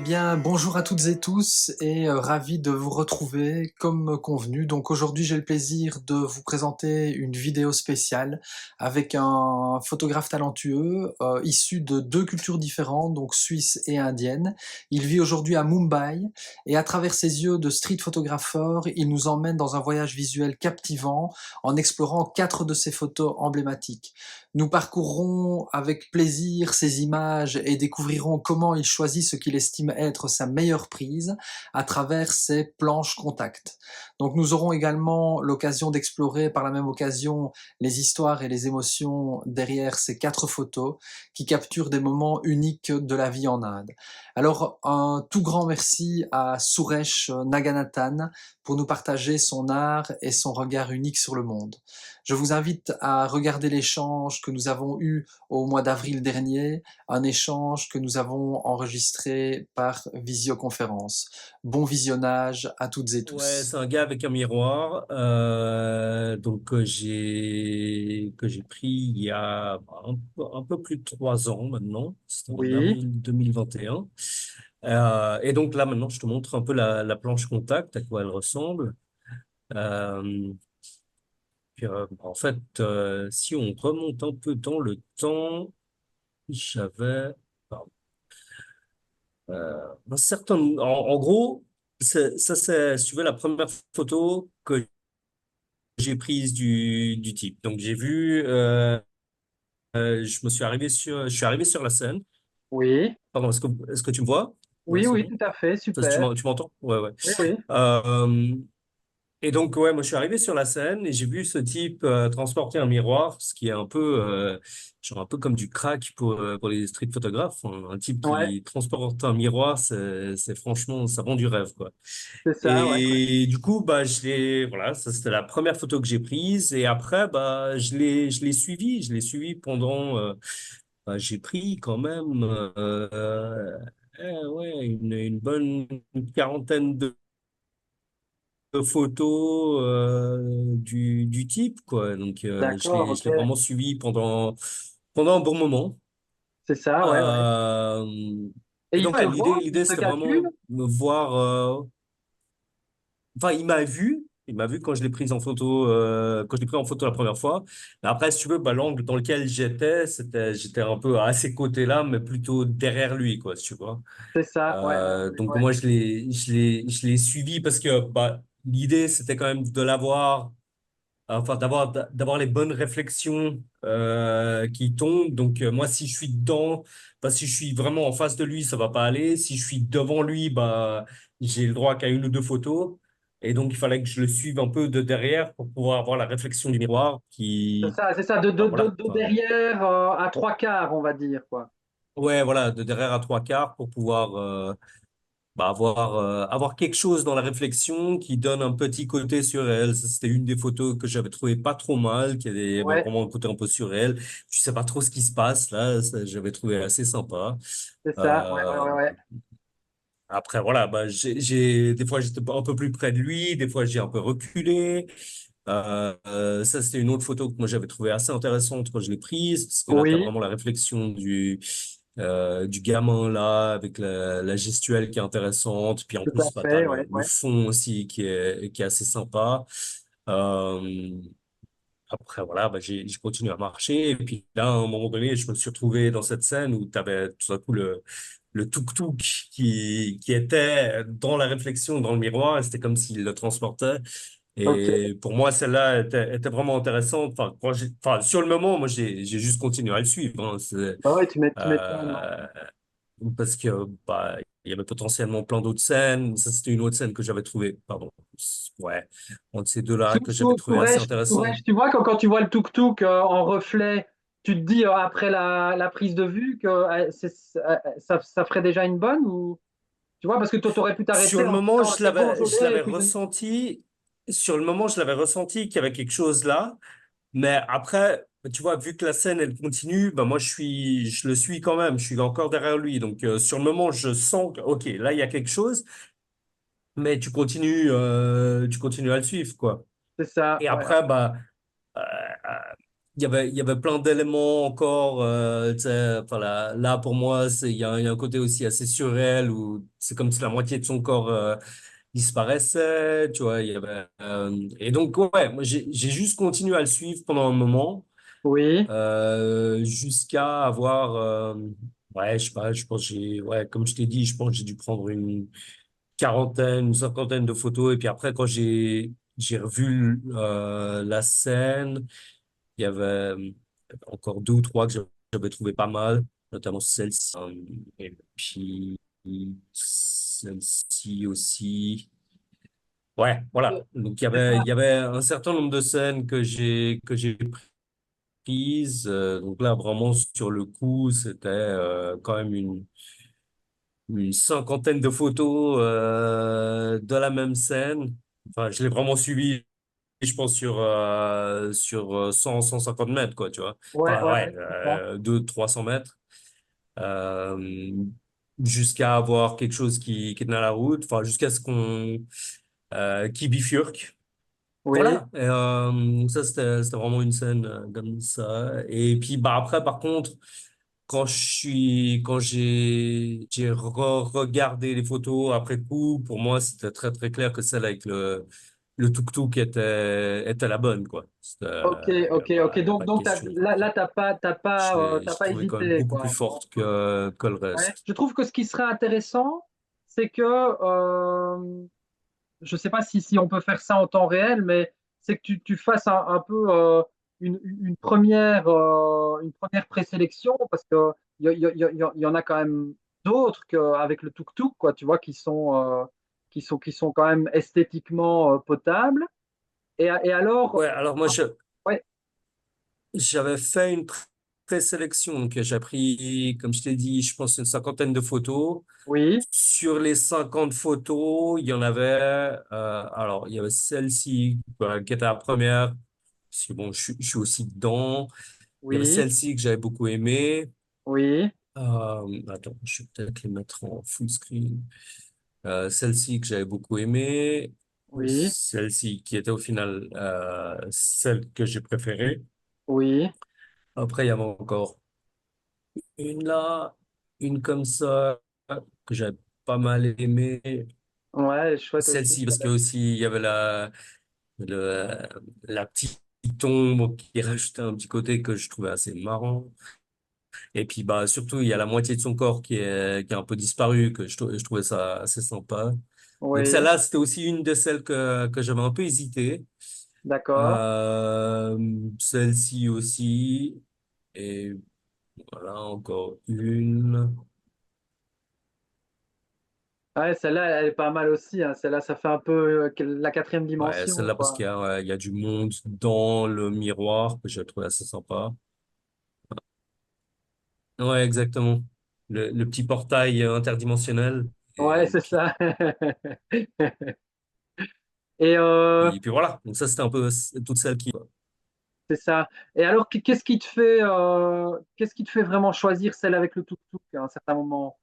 bien, bonjour à toutes et tous et ravi de vous retrouver comme convenu. Donc aujourd'hui, j'ai le plaisir de vous présenter une vidéo spéciale avec un photographe talentueux issu de deux cultures différentes, donc suisse et indienne. Il vit aujourd'hui à Mumbai et à travers ses yeux de street photographeur, il nous emmène dans un voyage visuel captivant en explorant quatre de ses photos emblématiques. Nous parcourrons avec plaisir ces images et découvrirons comment il choisit ce qu'il estime être sa meilleure prise à travers ses planches contact. Donc nous aurons également l'occasion d'explorer par la même occasion les histoires et les émotions derrière ces quatre photos qui capturent des moments uniques de la vie en Inde. Alors un tout grand merci à Suresh Naganathan pour nous partager son art et son regard unique sur le monde. Je vous invite à regarder l'échange que nous avons eu au mois d'avril dernier, un échange que nous avons enregistré par visioconférence. Bon visionnage à toutes et Ouais, tous. c'est un gars avec un miroir, que j'ai pris il y a un peu plus de 3 ans maintenant. C'était en Oui, avril 2021. Et donc là maintenant, je te montre un peu la planche contact, à quoi elle ressemble. Euh, En fait, si on remonte un peu dans le temps, j'avais pardon, un certain, en gros, ça c'est, si tu veux, la première photo que j'ai prise du type. Donc j'ai vu, je suis arrivé sur la scène. oui, Pardon, est-ce que tu me vois? Ouais, oui, c'est oui, bon. tout à fait, super. Tu m'entends? Ouais, ouais. Oui, oui. Euh, et donc, ouais, moi, je suis arrivé sur la scène et j'ai vu ce type transporter un miroir, ce qui est un peu, genre un peu comme du crack pour les street photographes. Un type Ouais, qui transporte un miroir, c'est franchement, ça vend du rêve, quoi. c'est ça, ouais. Et du coup, bah, voilà, ça c'était la première photo que j'ai prise. Et après, bah, je l'ai suivi pendant, j'ai pris quand même, ouais, une bonne quarantaine de photos du type, quoi. Donc, D'accord, je ok. l'ai vraiment suivi pendant un bon moment. C'est ça, ouais, ouais. Euh, Et et il donc, te ouais, voit, il l'idée, te c'était calcule? vraiment me voir. Enfin, il m'a vu quand je l'ai prise en photo, quand je l'ai pris en photo la première fois. Mais après, si tu veux, bah, l'angle dans lequel j'étais un peu à ses côtés-là, mais plutôt derrière lui, quoi, si tu vois. C'est ça, ouais, ouais, Donc ouais. moi, je l'ai suivi parce que bah, l'idée, c'était quand même de l'avoir, enfin, d'avoir les bonnes réflexions qui tombent. Donc moi, si je suis dedans, bah, si je suis vraiment en face de lui, ça va pas aller. Si je suis devant lui, bah, j'ai le droit qu'à une ou deux photos. Et donc, il fallait que je le suive un peu de derrière pour pouvoir avoir la réflexion du miroir qui, C'est ça, bah, voilà. de Enfin, derrière à trois quarts, on va dire, quoi. ouais, voilà, de derrière à trois quarts pour pouvoir bah, avoir quelque chose dans la réflexion qui donne un petit côté surréel. Ça, c'était une des photos que j'avais trouvé pas trop mal, qui avait bah, Ouais, vraiment un côté un peu surréel. Je sais pas trop ce qui se passe là, j'avais trouvé assez sympa. c'est ça, ouais, ouais, Euh, ouais, ouais. Après, voilà, bah, des fois j'étais un peu plus près de lui, des fois j'ai un peu reculé. Ça, c'était une autre photo que moi j'avais trouvé assez intéressante quand je l'ai prise, parce que là, tu as Oui, vraiment la réflexion du gamin là, avec la gestuelle qui est intéressante. Puis en tout à plus, bah, tu as fait, ouais, le ouais. fond aussi qui est assez sympa. Euh, Après, voilà, bah, j'ai continué à marcher. Et puis là, à un moment donné, je me suis retrouvé dans cette scène où tu avais tout à coup le tuk-tuk qui était dans la réflexion, dans le miroir. Et c'était comme s'il le transportait. Ok. Et pour moi, celle-là était vraiment intéressante. Enfin, enfin, sur le moment, moi, j'ai juste continué à le suivre. Hein. Ah ouais, tu m'étonnes, ouais. Euh, Parce que bah, il y avait potentiellement plein d'autres scènes. Ça, c'était une autre scène que j'avais trouvée, pardon, ouais, entre ces deux-là que j'avais trouvé assez intéressant. Tu vois, quand tu vois le tuk-tuk en reflet, tu te dis après la prise de vue que ça ferait déjà une bonne ou tu vois, parce que toi, t'aurais pu Sur t'arrêter le en moment, disant c'est bon, je je l'ai, et l'avais puis ressenti. Sur le moment, je l'avais ressenti qu'il y avait quelque chose là. Mais après, tu vois, vu que la scène, elle continue, bah moi, je le suis quand même. Je suis encore derrière lui. Donc, sur le moment, je sens que, OK, là, il y a quelque chose, mais tu continues à le suivre, quoi. c'est ça, Et ouais. après, bah, il y avait plein d'éléments encore. Tu sais, enfin, là, pour moi, il y a un côté aussi assez surréel où c'est comme si la moitié de son corps disparaissait. Tu vois, il y avait, et donc, ouais, moi, j'ai juste continué à le suivre pendant un moment Oui, jusqu'à avoir. Ouais, je sais pas, je pense que ouais, comme je t'ai dit, je pense que j'ai dû prendre une quarantaine, une cinquantaine de photos. Et puis après, quand j'ai revu la scène, il y avait encore deux ou trois que j'avais trouvé pas mal, notamment celle-ci. Et puis celle-ci aussi. Ouais, voilà. Donc c'est ça. il y avait un certain nombre de scènes que j'ai prises. Donc là, vraiment sur le coup, c'était quand même une cinquantaine de photos de la même scène. Enfin, je l'ai vraiment suivi, je pense, sur 100, 150 mètres, quoi, tu vois. Ouais, Enfin, ouais, ouais, ouais, je comprends. 200, 300 mètres. Euh, Jusqu'à avoir quelque chose qui tenait la route. Enfin, jusqu'à ce qui bifurque. Oui, Voilà. Et, donc ça, c'était vraiment une scène comme ça. Et puis, bah, après, par contre, quand j'ai regardé les photos après coup, pour moi, c'était très, très clair que celle avec le tuk-tuk était la bonne, quoi. ok, ok, ok. Y a Donc, pas de question, quoi. là, Je t'as pas trouvais quand même hésité, beaucoup plus quoi. forte que le Ouais. reste. Je trouve que ce qui serait intéressant, c'est que, je sais pas si on peut faire ça en temps réel, mais c'est que tu fasses un peu une première présélection, parce que il y en a quand même d'autres qu'avec le tuk-tuk, quoi, tu vois, qui sont quand même esthétiquement potables. Et alors, Ouais, alors moi, ouais, j'avais fait une présélection. Donc, j'ai pris, comme je t'ai dit, je pense une cinquantaine de photos. oui, Sur les 50 photos, il y en avait, alors, il y avait celle-ci, qui était la première, parce que bon, je suis aussi dedans. Il y avait oui, celle-ci que j'avais beaucoup aimée. oui, Attends, je vais peut-être les mettre en full screen. Celle-ci que j'avais beaucoup aimée. oui, Celle-ci qui était au final celle que j'ai préférée. oui, Après, il y avait encore une là, une comme ça, que j'avais pas mal aimée. ouais, chouette aussi. Celle-ci, parce que aussi, il y avait la petite tombe qui rajoutait un petit côté que je trouvais assez marrant. Et puis, bah, surtout, il y a la moitié de son corps qui est un peu disparu, que je trouvais ça assez sympa. Donc, Oui, celle-là, c'était aussi une de celles que j'avais un peu hésité. d'accord. Euh, Celle-ci aussi. Et voilà, encore une. Ouais, celle-là, elle est pas mal aussi, hein. Celle-là, ça fait un peu la quatrième Ouais, dimension, celle-là, parce quoi. qu'il y a du monde dans le miroir, que j'ai trouvé assez sympa. Ouais, exactement. Le petit portail interdimensionnel. Ouais, Et c'est puis, ça. Et puis voilà. Donc ça, c'était un peu toute celle qui... c'est ça. Et alors, qu'est-ce qui te fait vraiment choisir celle avec le tuk-tuk à un certain moment?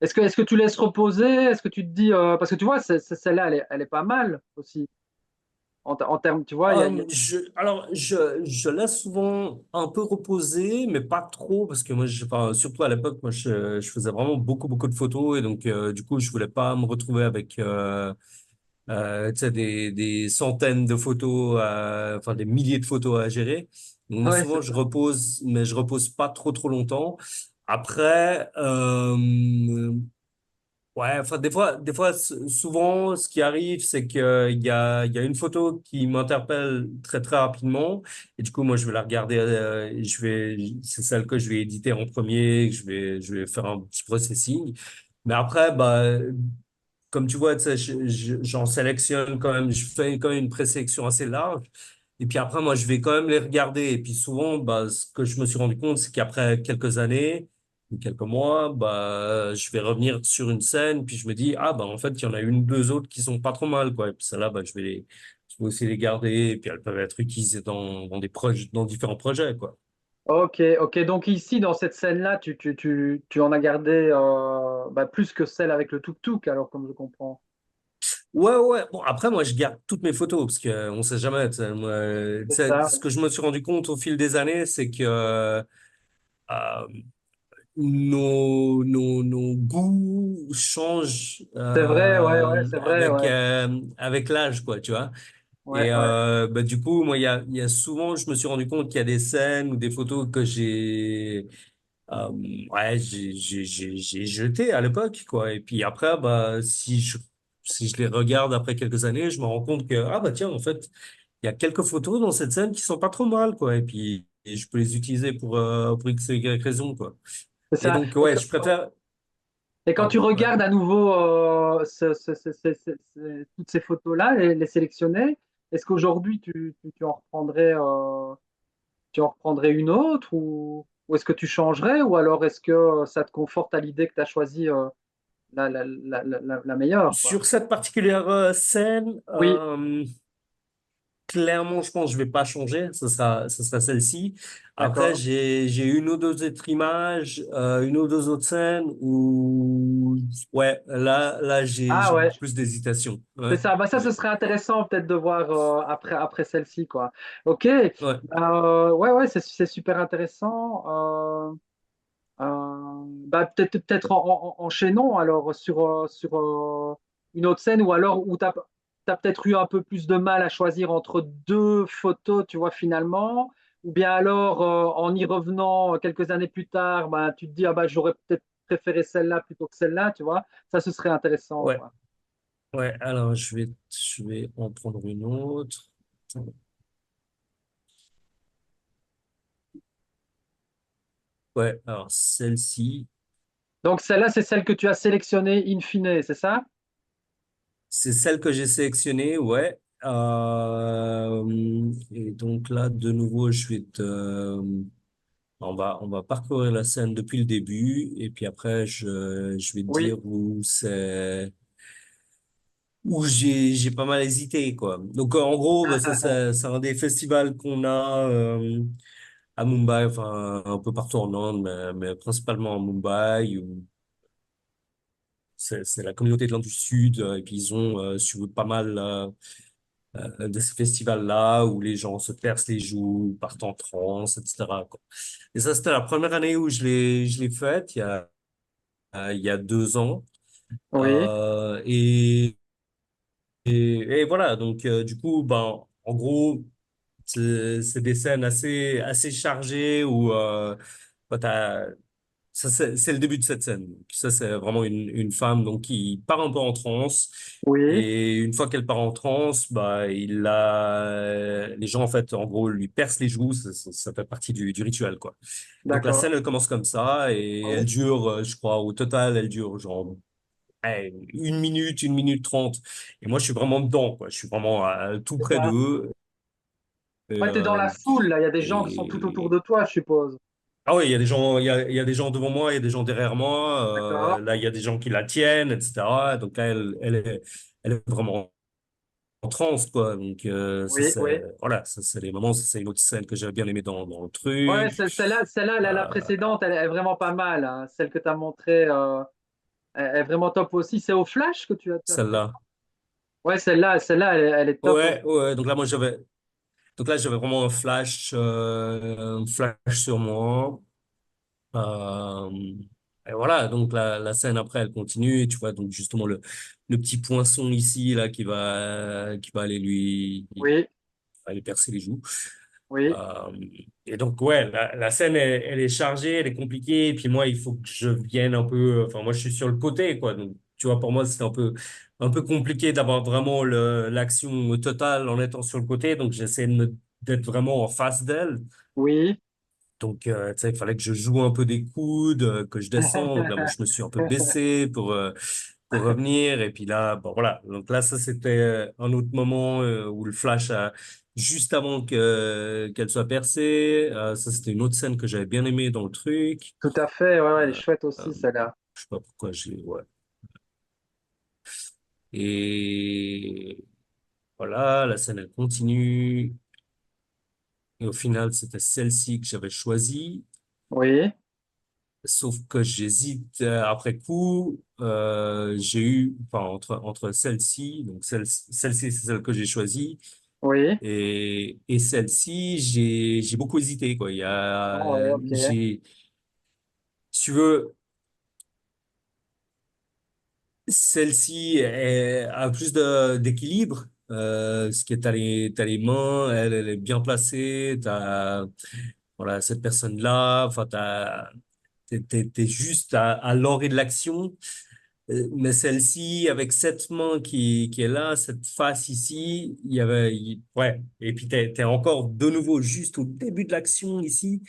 Est-ce que tu laisses reposer? Est-ce que tu te dis, parce que tu vois, celle-là, elle est pas mal aussi en termes, tu vois, Alors, je laisse souvent un peu reposer, mais pas trop, parce que moi, enfin, surtout à l'époque, moi, je faisais vraiment beaucoup, beaucoup de photos, et donc, du coup, je voulais pas me retrouver avec, tu sais, des centaines de photos, enfin, des milliers de photos à gérer. Donc, moi, ouais, c'est souvent, je ça. repose, mais je repose pas trop, trop longtemps. Après, ouais, enfin, des fois, souvent, ce qui arrive, c'est qu'il y a une photo qui m'interpelle très, très rapidement. Et du coup, moi, je vais la regarder, c'est celle que je vais éditer en premier, que je vais faire un petit processing. Mais après, bah, comme tu vois, tu sais, j'en sélectionne quand même, je fais quand même une présélection assez large. Et puis après, moi, je vais quand même les regarder. Et puis souvent, bah, ce que je me suis rendu compte, c'est qu'après quelques années, ou quelques mois, bah, je vais revenir sur une scène, puis je me dis, ah, bah, en fait, il y en a une, deux autres qui sont pas trop mal, quoi. Et puis celles-là, bah, je vais aussi les garder, et puis elles peuvent être utilisées dans des projets, dans différents projets, quoi. Ok, ok. Donc ici, dans cette scène-là, tu en as gardé bah, plus que celle avec le tuk-tuk, alors comme je comprends. Ouais, ouais. Bon, après, moi, je garde toutes mes photos parce que on sait jamais. Tu sais, moi, tu C'est sais, ça. ce que je me suis rendu compte au fil des années, c'est que nos goûts changent C'est vrai, ouais, ouais, c'est vrai, ouais. avec l'âge, quoi, tu vois. Ouais, Et ouais. bah, du coup, moi, il y a souvent, je me suis rendu compte qu'il y a des scènes ou des photos que euh, j'ai jetées à l'époque, quoi. Et puis après, bah, si je les regarde après quelques années, je me rends compte que, ah bah tiens, en fait, il y a quelques photos dans cette scène qui sont pas trop mal, quoi. Et puis, je peux les utiliser pour X ou Y raison, quoi. C'est Et ça. donc, ouais, je Ouais. préfère. Et quand tu Pardon, ouais. regardes à nouveau toutes ces photos-là, les sélectionner, est-ce qu'aujourd'hui tu en reprendrais, tu en reprendrais une autre ou est-ce que tu changerais ou alors est-ce que ça te conforte à l'idée que tu as choisi la meilleure, quoi? Sur cette particulière scène, Oui. clairement, je pense que je vais pas changer. Ce sera celle-ci. Après, D'accord. j'ai une ou deux autres images, une ou deux autres scènes où, ouais, là, Ah j'ai ouais, beaucoup plus d'hésitation. c'est Ouais, ça. Bah ça, ce ouais, serait intéressant peut-être de voir après celle-ci, quoi. Ok. ouais. Ouais, ouais, c'est super intéressant. Bah, peut-être enchaînons alors sur une autre scène ou alors où tu as peut-être eu un peu plus de mal à choisir entre deux photos, tu vois, finalement, ou bien alors en y revenant quelques années plus tard, bah, tu te dis, ah bah, j'aurais peut-être préféré celle-là plutôt que celle-là, tu vois. Ça, ce serait intéressant, Ouais, quoi. ouais. Alors, je vais en prendre une autre. Ouais, alors celle-ci, Donc celle-là, c'est celle que tu as sélectionnée in fine, c'est ça? c'est celle que j'ai sélectionnée, ouais. Et donc là, de nouveau, je vais te, on va parcourir la scène depuis le début et puis après, je vais te Oui, dire où j'ai pas mal hésité, quoi. Donc, en gros, bah, c'est un des festivals qu'on a, à Mumbai, enfin, un peu partout en Inde, mais principalement à Mumbai, où c'est la communauté de l'Inde du Sud, et puis ils ont, suivi pas mal, de ces festivals-là où les gens se percent les joues, partent en transe, etc., quoi. Et ça, c'était la première année où je l'ai faite, il y a 2 ans. oui, Euh, et voilà, donc du coup, ben, en gros, c'est des scènes assez chargées où bah, ça, c'est le début de cette scène. Ça, c'est vraiment une femme donc qui part un peu en transe. oui, Et une fois qu'elle part en transe, bah, les gens, en fait, en gros, lui percent les joues. Ça fait partie du rituel, quoi. Donc, la d'accord. scène, elle commence comme ça et elle Oui, dure, je crois, au total, elle dure genre 1 minute 30. Et moi, je suis vraiment dedans, quoi. Je suis vraiment tout c'est près ça. d'eux. Et, Ouais, t'es dans la foule, là, il y a des gens qui sont tout autour et- de toi, je suppose. Ah oui, il y a des gens, il y a des gens devant moi, il y a des gens derrière moi. D'accord. Là, il y a des gens qui la tiennent, etc. Donc là, elle est vraiment en transe, quoi. Donc ça, Oui, c'est, oui. voilà, ça, c'est les moments, ça, c'est une autre scène que j'avais bien aimé dans le Ouais, truc. celle-là, la Euh, précédente, elle est vraiment pas mal, hein. Celle que tu as montrée elle est vraiment top aussi. C'est au flash que tu as fait ça? celle-là. Ouais, celle-là, elle est top aussi. Ouais, ouais. Donc là, donc là, j'avais vraiment un flash sur moi. Euh, et voilà, donc la scène après, elle continue, et tu vois, donc justement le petit poinçon ici, là, qui va Oui, aller percer les joues. oui, Euh, et donc, ouais, la scène, elle est chargée, elle est compliquée, et puis moi, il faut que je vienne un peu, enfin, moi, je suis sur le côté, quoi. Donc, tu vois, pour moi, c'est un peu compliqué d'avoir vraiment l'action totale en étant sur le côté, donc j'essaie d'être vraiment en face d'elle. oui. Donc, tu sais, il fallait que je joue un peu des coudes, que je descends. Donc là, moi, je me suis un peu baissé pour revenir. Et puis là, bon, voilà. Donc là, ça, c'était un autre moment où le flash a, juste avant qu'elle soit percée. Ça, c'était une autre scène que j'avais bien aimée dans le truc. Tout à fait, ouais, ouais, elle est Euh, chouette euh, aussi, celle-là. je sais pas pourquoi ouais. Et voilà, la scène, elle continue. Et au final, c'était celle-ci que j'avais choisie. Oui, Sauf que j'hésite après coup. J'ai eu, enfin, entre celle-ci, donc celle-ci, c'est celle que j'ai choisie, Oui. et celle-ci, j'ai beaucoup hésité, quoi. Ah ouais, ok. Si tu veux, a plus d'équilibre. Ce qui est, t'as les mains, elle est bien placée, voilà, cette personne-là, enfin, t'es juste à l'orée de l'action. Mais celle-ci, avec cette main qui est là, cette face ici, ouais. Et puis t'es encore de nouveau juste au début de l'action ici,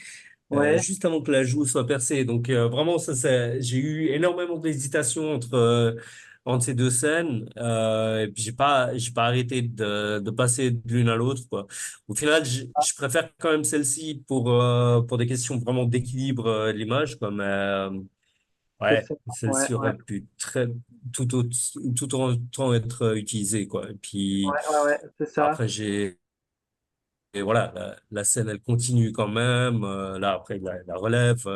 Ouais, juste avant que la joue soit percée. Donc vraiment, j'ai eu énormément d'hésitation entre ces deux scènes. Et puis j'ai pas arrêté de passer de l'une à l'autre, quoi. Au final, je préfère quand même celle-ci pour des questions vraiment d'équilibre de l'image, quoi. Mais c'est ouais, ça. Ouais, celle-ci ouais, aurait pu tout autre, tout autant être utilisée, quoi. Et puis ouais, c'est ça. après, et voilà, la scène, elle continue quand même. Là, après, la relève.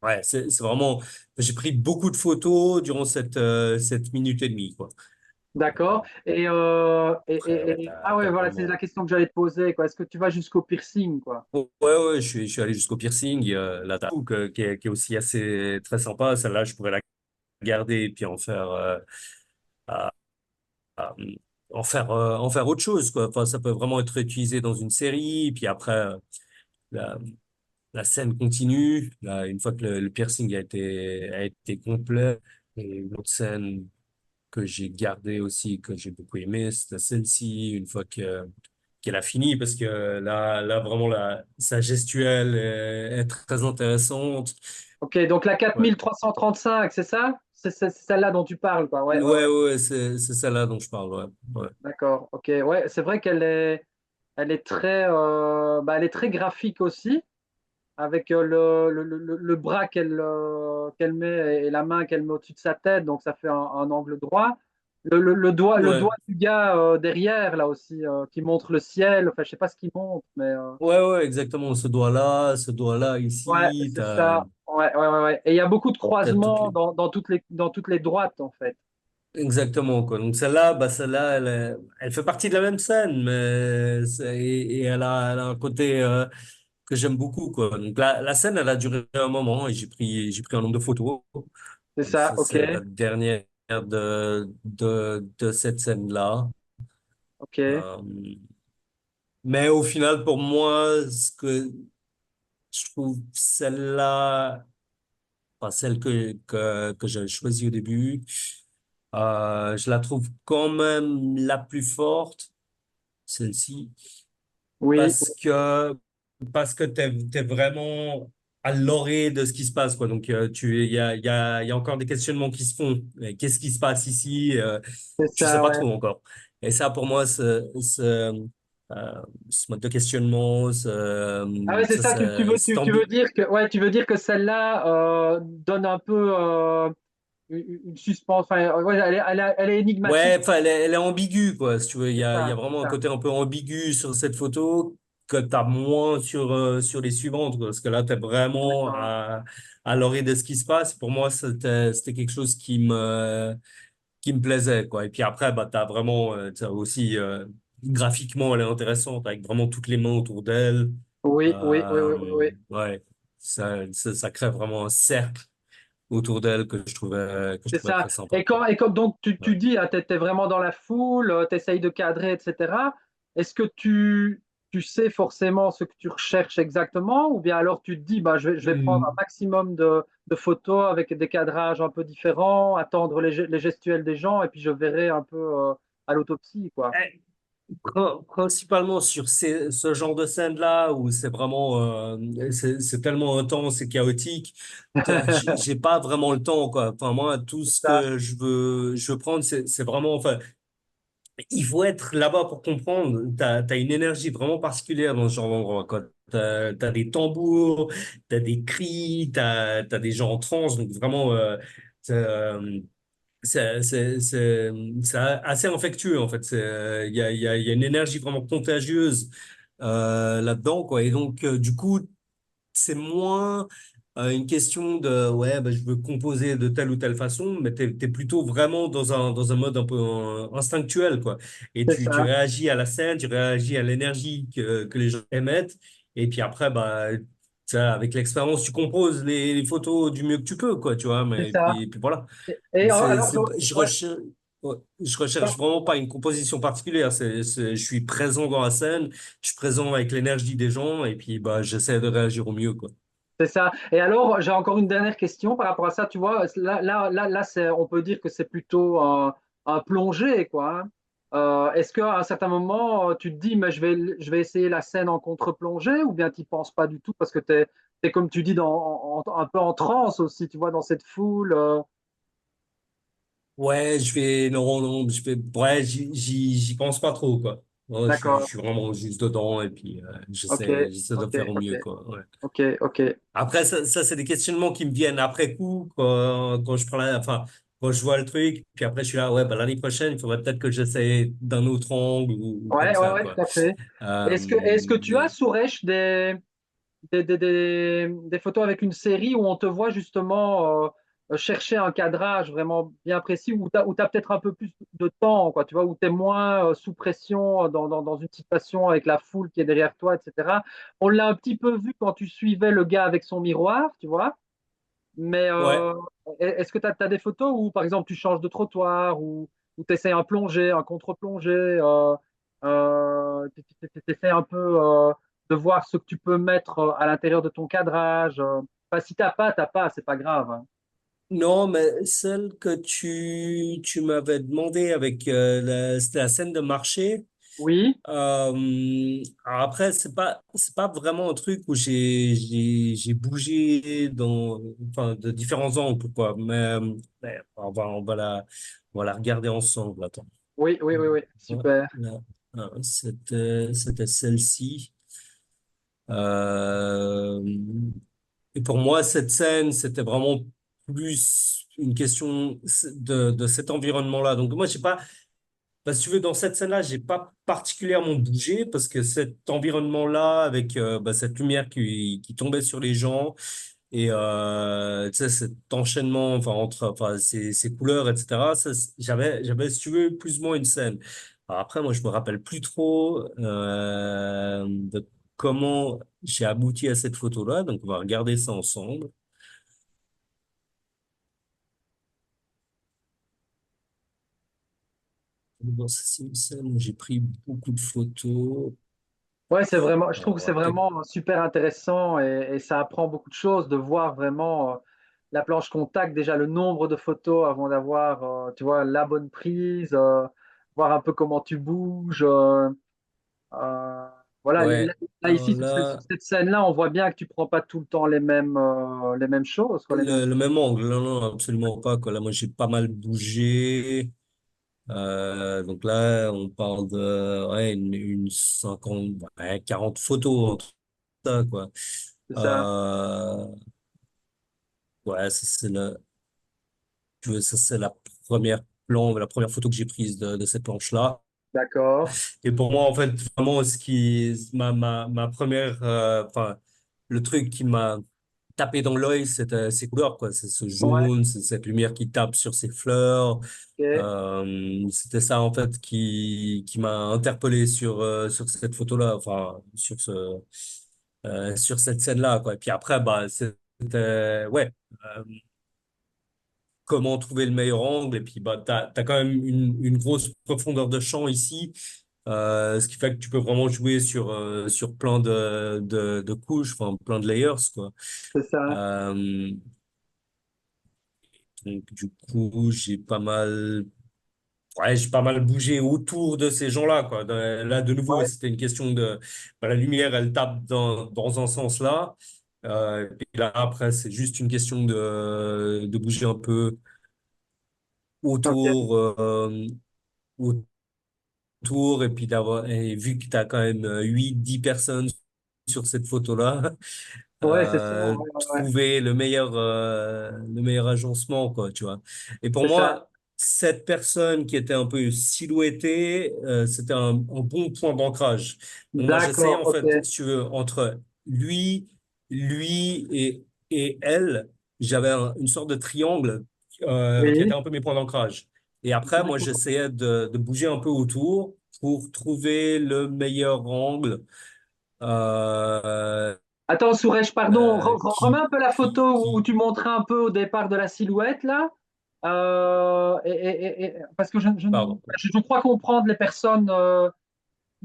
Ouais, c'est vraiment. J'ai pris beaucoup de photos durant cette minute et demie, quoi. D'accord. Après, ouais, Ah ouais, t'as voilà, c'est la vraiment. question que j'allais te poser, quoi. Est-ce que tu vas jusqu'au piercing, quoi? Ouais, ouais, je suis allé jusqu'au piercing. Là, t'as tout qui est aussi assez très sympa. Celle-là, je pourrais la garder et puis à- à- en faire autre chose, quoi. Enfin, ça peut vraiment être utilisé dans une série. Puis après, la, la scène continue. Là, une fois que le piercing a été complet, et une autre scène que j'ai gardée aussi, que j'ai beaucoup aimé, c'était celle-ci, une fois qu'elle a fini, parce que là vraiment, sa gestuelle est très intéressante. Ok, donc la Ouais, 4335, c'est ça? C'est celle-là dont tu parles, quoi. Ouais, ouais, ouais. ouais, c'est celle-là dont je parle, ouais. Ouais. D'accord. Ok, ouais, c'est vrai elle est très, elle est très graphique aussi, avec le bras qu'elle met et la main qu'elle met au-dessus de sa tête, donc ça fait un angle droit. Le Ouais, doigt du gars derrière, là aussi, qui montre le ciel. Enfin, je sais pas ce qu'il montre, mais ouais, exactement. Ce doigt-là, ouais, ici, c'est ça. Ouais, ouais, ouais, ouais. Et il y a beaucoup de t'as toutes croisements les, dans toutes les droites, en fait. exactement, quoi. Donc celle-là, celle-là, elle fait partie de la même scène, et elle a un côté que j'aime beaucoup, quoi. Donc la scène, elle a duré un moment et j'ai pris un nombre de photos. C'est Donc ça, ça, ok, c'est la dernière de cette scène-là. ok. Euh, mais au final, pour moi, ce que je trouve celle-là, enfin, celle que j'ai choisie au début, je la trouve quand même la plus forte, celle-ci, Oui, parce que t'es vraiment à l'orée de ce qui se passe, quoi. Donc il y a encore des questionnements qui se font. Mais qu'est-ce qui se passe ici? c'est Je sais ça, pas ouais. trop encore. Et ça, pour moi, ce mode de questionnement, Ah ouais, c'est ça, tu veux dire que, ouais, tu veux dire que celle-là donne un peu une suspense, enfin, ouais, elle est énigmatique, ouais, enfin, elle est ambiguë, quoi. Si tu veux, il y a c'est vraiment un ça, côté un peu ambigu sur cette photo que t'as moins sur les suivantes, quoi. Parce que là, t'es vraiment d'accord. à l'orée de ce qui se passe. Pour moi, c'était quelque chose qui me plaisait, quoi. Et puis après, t'as vraiment, t'as aussi, graphiquement, elle est intéressante avec vraiment toutes les mains autour d'elle. Oui, oui, oui, oui, oui, oui. Ouais, ça crée vraiment un cercle autour d'elle que je C'est trouvais ça. très sympa. Et quand donc Ouais. tu dis, tu es vraiment dans la foule, tu essayes de cadrer, etc. Est-ce que tu sais forcément ce que tu recherches exactement, ou bien alors tu te dis, bah, je vais prendre un Hmm. maximum de photos avec des cadrages un peu différents, attendre les gestuels des gens, et puis je verrai un peu à l'autopsie, quoi. Principalement sur ce genre de scène-là où c'est vraiment c'est tellement intense et chaotique, j'ai pas vraiment le temps, quoi. Enfin moi, tout C'est ce ça. que je veux prendre, c'est vraiment, enfin, il faut être là-bas pour comprendre. T'as une énergie vraiment particulière dans ce genre d'endroit, quoi. T'as des tambours, t'as des cris, t'as des gens en transe, donc vraiment c'est assez infectueux, en fait. Il y a une énergie vraiment contagieuse là-dedans, quoi. Et donc, du coup, c'est moins. une question de, ouais, bah, je veux composer de telle ou telle façon, mais t'es plutôt vraiment dans un mode un peu instinctuel, quoi. Et C'est tu ça, réagis à la scène, tu réagis à l'énergie que les gens émettent. Et puis après, bah, ça, avec l'expérience, tu composes les photos du mieux que tu peux, quoi, tu vois. c'est Mais, ça. puis voilà. Et Mais alors, ouais, je recherche vraiment pas une composition particulière. Je suis présent dans la scène, je suis présent avec l'énergie des gens, et puis, bah, j'essaie de réagir au mieux, quoi. c'est ça. Et alors, j'ai encore une dernière question par rapport à ça. Tu vois, là, on peut dire que c'est plutôt un plongé, quoi. Hein. Est-ce qu'à un certain moment, tu te dis, mais je vais essayer la scène en contre-plongée, ou bien tu n'y penses pas du tout parce que tu es, comme tu dis, un peu en transe aussi, tu vois, dans cette foule. Ouais, non, non, ouais, j'y pense pas trop, quoi. Ouais, je D'accord. suis vraiment juste dedans et puis Ok, j'essaie de ok, faire au ok, mieux, quoi. Ouais. ok, ok. Après, ça c'est des questionnements qui me viennent après coup, quand je prends enfin, quand je vois le truc, puis après je suis là, ouais, bah, l'année prochaine, il faudrait peut-être que j'essaie d'un autre angle ou comme Ouais, ouais, ça, ouais, quoi. tout à fait. Est-ce que tu as, Mais Suresh, des photos avec une série où on te voit justement chercher un cadrage vraiment bien précis, où tu as peut-être un peu plus de temps, quoi, tu vois, où tu es moins sous pression dans une situation avec la foule qui est derrière toi, etc. On l'a un petit peu vu quand tu suivais le gars avec son miroir, tu vois, mais ouais. est-ce que tu as, des photos où, par exemple, tu changes de trottoir, ou tu essaies un plongé, un contre-plongé, tu essaies un peu de voir ce que tu peux mettre à l'intérieur de ton cadrage. Enfin, si t'as pas, c'est pas grave. Hein. Non, mais celle que tu m'avais demandé avec c'était la scène de marché. Oui, Alors après, c'est pas vraiment un truc où j'ai bougé enfin, de différents angles, quoi. Mais on va la regarder ensemble. Attends. oui, oui, oui, oui, Ouais, super. là, c'était celle-ci. Euh, et pour moi, cette scène, c'était vraiment plus une question de cet environnement-là. Donc moi, j'ai pas, bah, si tu veux, dans cette scène-là, j'ai pas particulièrement bougé parce que cet environnement-là, avec bah, cette lumière qui tombait sur les gens et tu sais, cet enchaînement, enfin, ces couleurs, etc. J'avais, si tu veux, plus ou moins une scène. Alors après, moi, je me rappelle plus trop de comment j'ai abouti à cette photo-là. Donc, on va regarder ça ensemble. Bon, ça, c'est une scène où j'ai pris beaucoup de photos. Ouais, c'est vraiment, je trouve Alors, que on c'est va peut-être vraiment super intéressant, et ça apprend beaucoup de choses de voir vraiment la planche contact, déjà le nombre de photos avant d'avoir, tu vois, la bonne prise, voir un peu comment tu bouges. Euh, voilà, Ouais. là, ici, Alors sur là, cette scène-là, on voit bien que tu prends pas tout le temps les mêmes choses, quoi, les mêmes. le même angle, non, non, absolument pas, quoi. Là, moi, j'ai pas mal bougé. Donc là, on parle de, ouais, une 50, ouais, 40 photos, entre ça, quoi. C'est ça, Euh, ouais, ça, c'est la la première photo que j'ai prise de cette planche-là. d'accord. Et pour moi, en fait, vraiment, ma première, enfin, le truc qui m'a tapé dans l'œil, c'était ces couleurs, quoi. C'est ce Ouais, jaune, c'est cette lumière qui tape sur ces fleurs. ok, C'était ça, en fait, qui m'a interpellé sur cette photo-là, enfin, sur cette scène-là, quoi. Et puis après, bah, c'était, ouais, euh, comment trouver le meilleur angle. Et puis, bah, t'as quand même une grosse profondeur de champ ici. Ce qui fait que tu peux vraiment jouer sur plein de couches, enfin plein de layers, quoi. c'est ça, Euh, donc du coup, j'ai pas mal bougé autour de ces gens-là, quoi. Là, de nouveau, ouais, c'était une question de, bah, la lumière, elle tape dans un sens là. Et là, après, c'est juste une question de bouger un peu ok, autour, autour, et puis et vu que tu as quand même 8 10 personnes sur cette photo-là, ouais, c'est ça, ouais, ouais, ouais. trouver le meilleur agencement, quoi, tu vois. Et pour C'est ça, moi, cette personne qui était un peu silhouettée, c'était un bon point d'ancrage. Donc moi, j'essayais, d'accord, en ok, fait, si tu veux, entre lui et et elle, j'avais une sorte de triangle qui était Oui. un peu mes points d'ancrage. Et après, moi, D'accord. j'essayais de bouger un peu autour pour trouver le meilleur angle euh, Attends, Suresh, pardon, remets un peu la photo où qui, tu montrais un peu au départ de la silhouette, là. Parce que pardon. je crois comprendre les personnes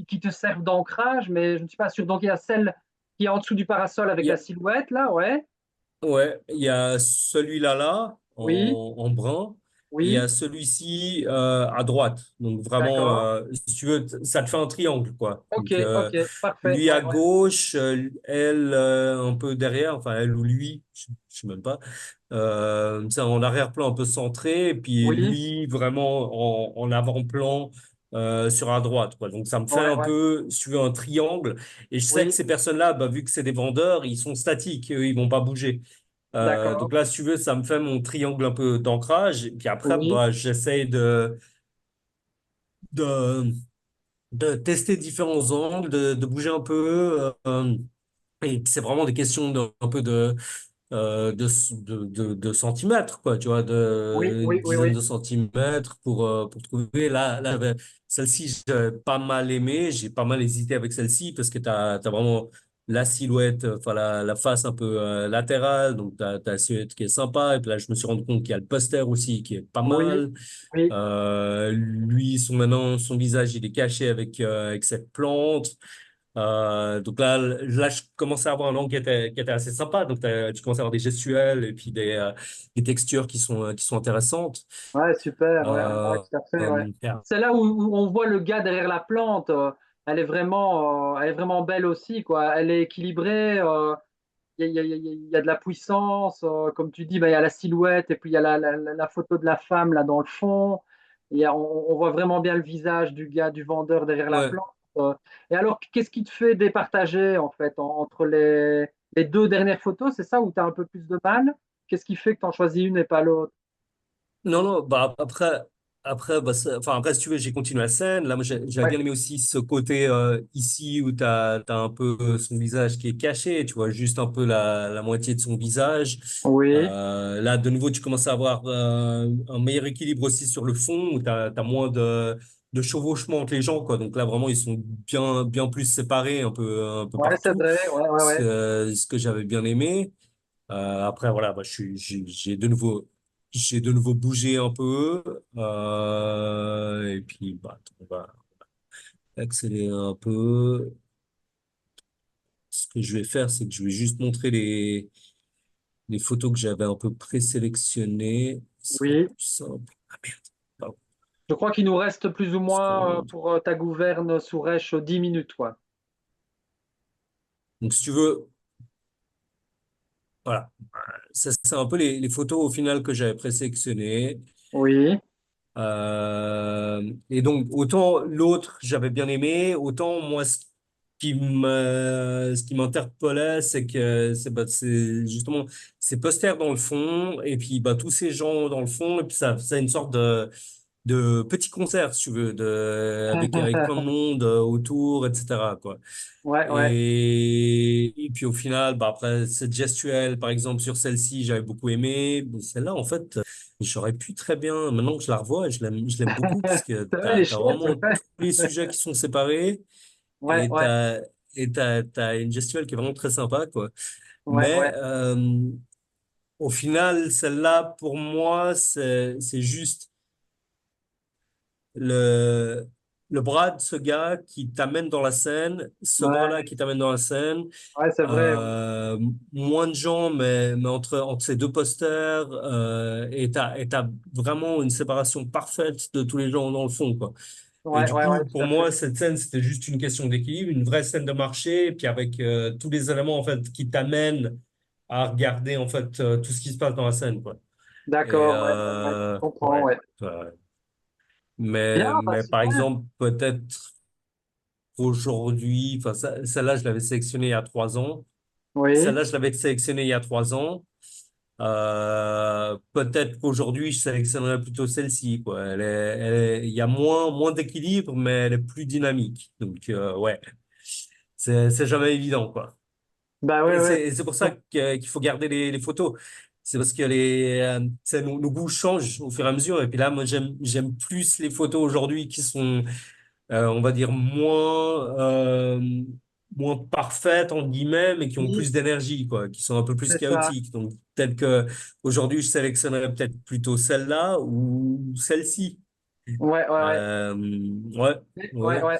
qui te servent d'ancrage, mais je ne suis pas sûr. Donc, il y a celle qui est en dessous du parasol avec Il y la a, silhouette, là, ouais. ouais, il y a celui-là là Oui, en brun. Et il y oui, a celui-ci à droite. Donc vraiment, d'accord. si tu veux, ça te fait un triangle, quoi. Ok, Donc ok, parfait. lui Ouais, à ouais. gauche, elle un peu derrière, enfin elle ou lui, je sais même pas. C'est en arrière-plan un peu centré, et puis Oui, lui vraiment en avant-plan sur la droite, quoi. Donc ça me fait ouais, un ouais. peu, si tu veux, un triangle. Et je sais que Oui, ces personnes-là, bah, vu que c'est des vendeurs, ils sont statiques, eux, ils vont pas bouger. d'accord. Donc là, si tu veux, ça me fait mon triangle un peu d'ancrage. Et puis après, Oui, bah, j'essaye de, de tester différents angles, de bouger un peu. Et c'est vraiment des questions un peu de centimètres, quoi, tu vois, oui, de oui, oui, dizaines oui. de centimètres pour trouver. Là, celle-ci, j'ai pas mal aimé, j'ai pas mal hésité avec celle-ci parce que t'as vraiment la silhouette, enfin la face un peu latérale, donc t'as la silhouette qui est sympa. Et puis là, je me suis rendu compte qu'il y a le poster aussi qui est pas Oui, mal. oui, Lui, son visage, il est caché avec cette plante. Donc là, je commençais à avoir un angle qui était assez sympa. Donc, tu commences à avoir des gestuels et puis des textures qui sont intéressantes. ouais, super, ouais, ouais, Euh, tout à fait, ouais. yeah. C'est là où on voit le gars derrière la plante. Elle est vraiment belle aussi, quoi. Elle est équilibrée. Il y a de la puissance, comme tu dis, bah, il y a la silhouette et puis il y a la photo de la femme là dans le fond. On voit vraiment bien le visage du gars, du vendeur derrière la Ouais. plante. Et alors, qu'est-ce qui te fait départager en fait entre les deux dernières photos? C'est ça où tu as un peu plus de mal? Qu'est-ce qui fait que tu en choisis une et pas l'autre? Non, non, bah après, bah, enfin, après, si tu veux, j'ai continué la scène. Là, moi, j'avais Ouais. bien aimé aussi ce côté ici où t'as un peu son visage qui est caché, tu vois, juste un peu la moitié de son visage. Oui, Là, de nouveau, tu commences à avoir un meilleur équilibre aussi sur le fond où t'as moins de chevauchement entre les gens, quoi. Donc là, vraiment, ils sont bien plus séparés un peu ouais, c'est partout. vrai, ouais, ouais, ouais. Ce que j'avais bien aimé. Après, voilà, bah, j'ai de nouveau bougé un peu. Et puis, bah, on va accélérer un peu. Ce que je vais faire, c'est que je vais juste montrer les photos que j'avais un peu présélectionnées. Ce sera Oui. plus simple. Ah merde, pardon, Je crois qu'il nous reste plus ou moins seconde. pour ta gouverne sous Rech 10 minutes, quoi. Donc, si tu veux, voilà. Ça, c'est un peu les photos au final que j'avais présélectionnées. Oui, Et donc, autant l'autre, j'avais bien aimé, autant moi, ce qui m'interpellait, c'est que c'est justement ces posters dans le fond, et puis bah, tous ces gens dans le fond, et puis ça faisait une sorte de petit concert, si tu veux, avec plein de monde autour, etc., quoi. ouais, ouais. Et puis au final, bah après cette gestuelle, par exemple sur celle-ci, j'avais beaucoup aimé. Mais celle-là, en fait, j'aurais pu très bien. Maintenant que je la revois, je l'aime beaucoup parce que C'est vrai, elle est t'as chouette, vraiment c'est vrai. tous les sujets qui sont séparés Ouais, et ouais, t'as une gestuelle qui est vraiment très sympa, quoi. ouais, Mais ouais, au final, celle-là, pour moi, c'est juste le, le bras de ce gars qui t'amène dans la scène, ce bras-là ouais, qui t'amène dans la scène, ouais, c'est vrai. moins de gens, mais entre ces deux posters, et t'as vraiment une séparation parfaite de tous les gens dans le fond, quoi. Et Ouais, du ouais, ouais, coup, tout pour à fait. moi, cette scène, c'était juste une question d'équilibre, une vraie scène de marché, et puis avec tous les éléments, en fait, qui t'amènent à regarder, en fait, tout ce qui se passe dans la scène, quoi. Et D'accord, ouais, ouais, ouais, je comprends, ouais. ouais. Ouais. Bien, bah Mais par super. exemple, peut-être aujourd'hui, enfin, celle-là, je l'avais sélectionnée il y a 3 ans. Oui, Celle-là, je l'avais sélectionnée il y a 3 ans. Peut-être qu'aujourd'hui, je sélectionnerais plutôt celle-ci, quoi. Il y a moins d'équilibre, mais elle est plus dynamique. Donc, ouais, c'est jamais évident, quoi. Bah ouais, ouais. C'est pour ça qu'il faut garder les photos. C'est parce que tu sais, nos goûts changent au fur et à mesure. Et puis là, moi, j'aime plus les photos aujourd'hui qui sont, on va dire, moins parfaites, entre guillemets, mais qui ont Oui, plus d'énergie, quoi, qui sont un peu plus c'est ça. chaotiques. Donc, peut-être que aujourd'hui, je sélectionnerais peut-être plutôt celle-là ou celle-ci. Ouais, ouais, ouais. Euh, ouais, Ouais, ouais, ouais.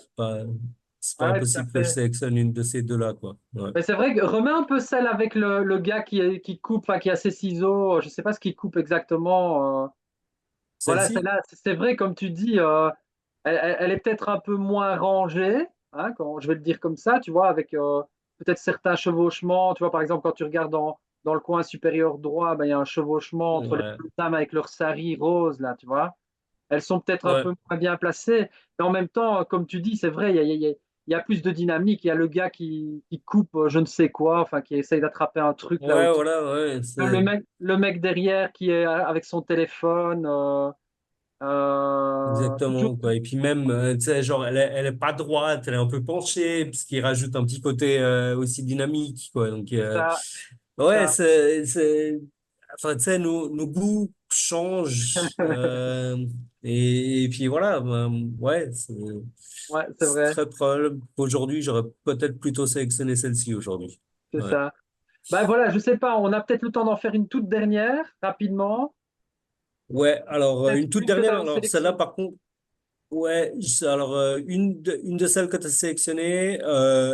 c'est pas Ouais, tout à impossible que je fait. sélectionne une de ces deux-là, quoi. Ouais. Mais c'est vrai que remets un peu celle avec le gars qui coupe, enfin, qui a ses ciseaux. Je sais pas ce qu'il coupe exactement. Voilà, Celle-ci? celle-là, c'est vrai, comme tu dis, elle est peut-être un peu moins rangée, hein, quand, je vais le dire comme ça, tu vois, avec peut-être certains chevauchements. Tu vois, par exemple, quand tu regardes dans le coin supérieur droit, ben, il y a un chevauchement entre les Ouais, deux dames avec leur sari rose, là, tu vois. Elles sont peut-être un ouais, peu moins bien placées, mais en même temps, comme tu dis, c'est vrai, il y a plus de dynamique. Il y a le gars qui coupe je ne sais quoi, enfin, qui essaye d'attraper un truc là ouais, au-dessus. voilà, ouais, Le mec derrière qui est avec son téléphone. Toujours. exactement, quoi. Et puis même, tu sais, genre, elle est pas droite, elle est un peu penchée, ce qui rajoute un petit côté aussi dynamique, quoi. Donc, C'est ça, c'est ouais, ça. enfin, tu sais, nos goûts changent, et puis voilà, ouais, Ouais, c'est c'est vrai, très probable qu'aujourd'hui, j'aurais peut-être plutôt sélectionné celle-ci aujourd'hui. c'est Ouais. ça. Ben voilà, je sais pas, on a peut-être le temps d'en faire une toute dernière, rapidement. Ouais, alors, Peut-être une toute une que tu dernière, avais alors celle-là, sélectionnée. par contre, ouais, alors une de celles que tu as sélectionnées,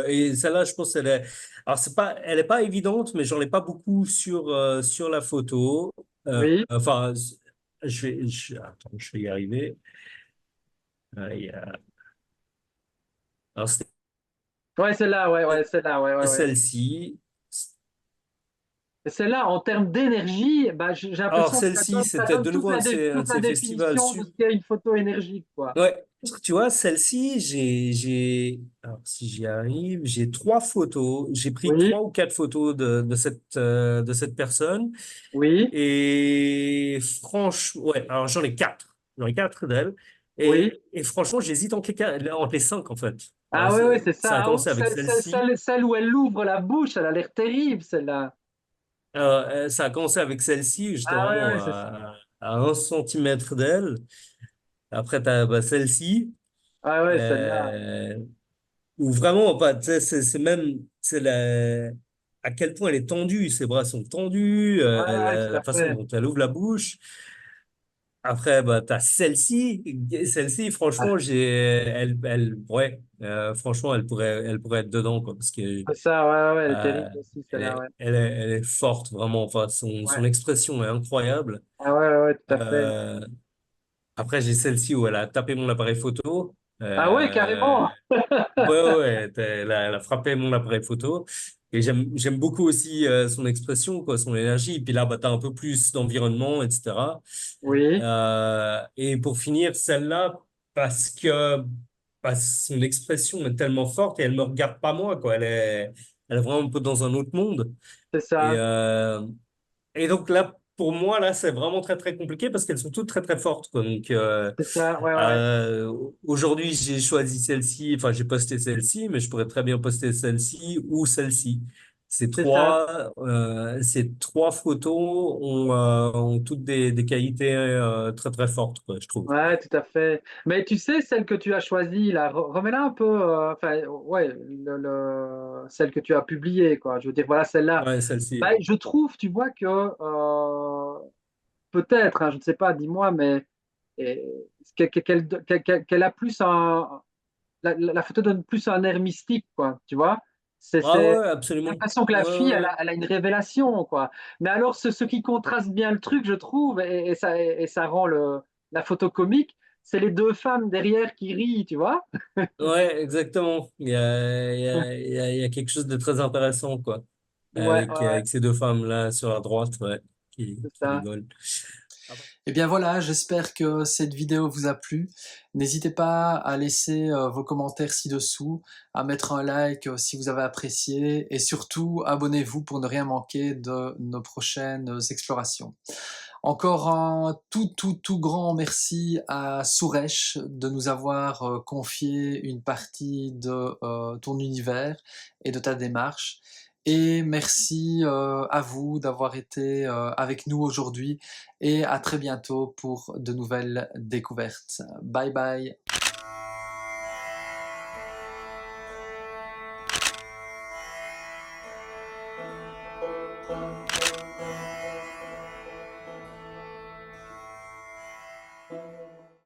et celle-là, je pense, alors elle est pas évidente, mais j'en ai pas beaucoup sur la photo. Oui, Enfin, attends, je vais y arriver. Alors, c'était ouais, celle-là, ouais, ouais, celle-là, ouais, ouais, ouais. celle-ci. Et celle-là, en termes d'énergie, bah, j'ai Alors, l'impression que celle-ci, ça c'était donne de nouveau un de toute la ces festivals. définition de ce qu'est une photo énergique, quoi. Ouais, tu vois, celle-ci, alors si j'y arrive, j'ai trois photos. J'ai pris Oui, trois ou quatre photos de cette personne. oui, Et franchement, ouais, alors j'en ai quatre. J'en ai quatre d'elles. oui. Et franchement, j'hésite entre les cinq, en fait. Alors, Ah ouais, ouais, c'est ça a ça. Ah ouais, commencé avec celle-ci. celle où elle ouvre la bouche, elle a l'air terrible, celle-là. Ça a commencé avec celle-ci, j'étais Ah ouais, vraiment ouais, c'est ça. à 1 centimètre d'elle. Après, t'as bah, celle-ci. Ah ouais, celle-là. Euh, Ou vraiment, pas, tu sais, c'est même, à quel point elle est tendue, ses bras sont tendus, Ouais, ouais, tout la à façon fait. dont elle ouvre la bouche. Après, bah, t'as celle-ci, franchement, ouais, franchement, elle pourrait être dedans, quoi, parce que, C'est ça, ouais, ouais, ouais, elle est euh, terrible aussi, celle-là, ouais. elle est forte, vraiment, enfin, Ouais. son expression est incroyable. Ah ouais, ouais, ouais, tout à fait. Euh, Après, j'ai celle-ci où elle a tapé mon appareil photo. Ah ouais, carrément. Ouais, ouais, elle a frappé mon appareil photo. Et j'aime beaucoup aussi son expression, quoi, son énergie. Et puis là, bah, t'as un peu plus d'environnement, etc. Oui, Et pour finir, celle-là, parce que son expression est tellement forte et elle me regarde pas moi, quoi. Elle est vraiment un peu dans un autre monde. c'est Et, ça. euh, et donc là, pour moi, là, c'est vraiment très, très compliqué parce qu'elles sont toutes très, très fortes, quoi. Donc, C'est ça, ouais, ouais. aujourd'hui, j'ai choisi celle-ci, enfin, j'ai posté celle-ci, mais je pourrais très bien poster celle-ci ou celle-ci. C'est ça. Ces trois photos ont toutes des qualités très, très fortes, quoi, je trouve. Ouais, tout à fait. Mais tu sais, celle que tu as choisie, là, remets-la un peu, enfin, ouais, celle que tu as publiée, quoi. Je veux dire, voilà, celle-là. Ouais, Ben, celle-ci. je trouve, tu vois, que peut-être, hein, je ne sais pas, dis-moi, mais et, qu'elle a plus la photo donne plus un air mystique, quoi, tu vois. Ah C'est ouais, j'ai absolument. l'impression que la Ouais, fille, ouais. elle a une révélation, quoi. Mais alors, ce qui contraste bien le truc, je trouve, et ça rend la photo comique, c'est les deux femmes derrière qui rient, tu vois. Ouais, exactement. Il y a quelque chose de très intéressant, quoi. Ouais, ouais, ouais, Avec ces deux femmes-là sur la droite, ouais, c'est qui ça. rigolent. Ah Eh bien voilà, j'espère que cette vidéo vous a plu. N'hésitez pas à laisser vos commentaires ci-dessous, à mettre un like si vous avez apprécié et surtout abonnez-vous pour ne rien manquer de nos prochaines explorations. Encore un tout grand merci à Suresh de nous avoir confié une partie de ton univers et de ta démarche. et merci à vous d'avoir été avec nous aujourd'hui et à très bientôt pour de nouvelles découvertes. Bye bye.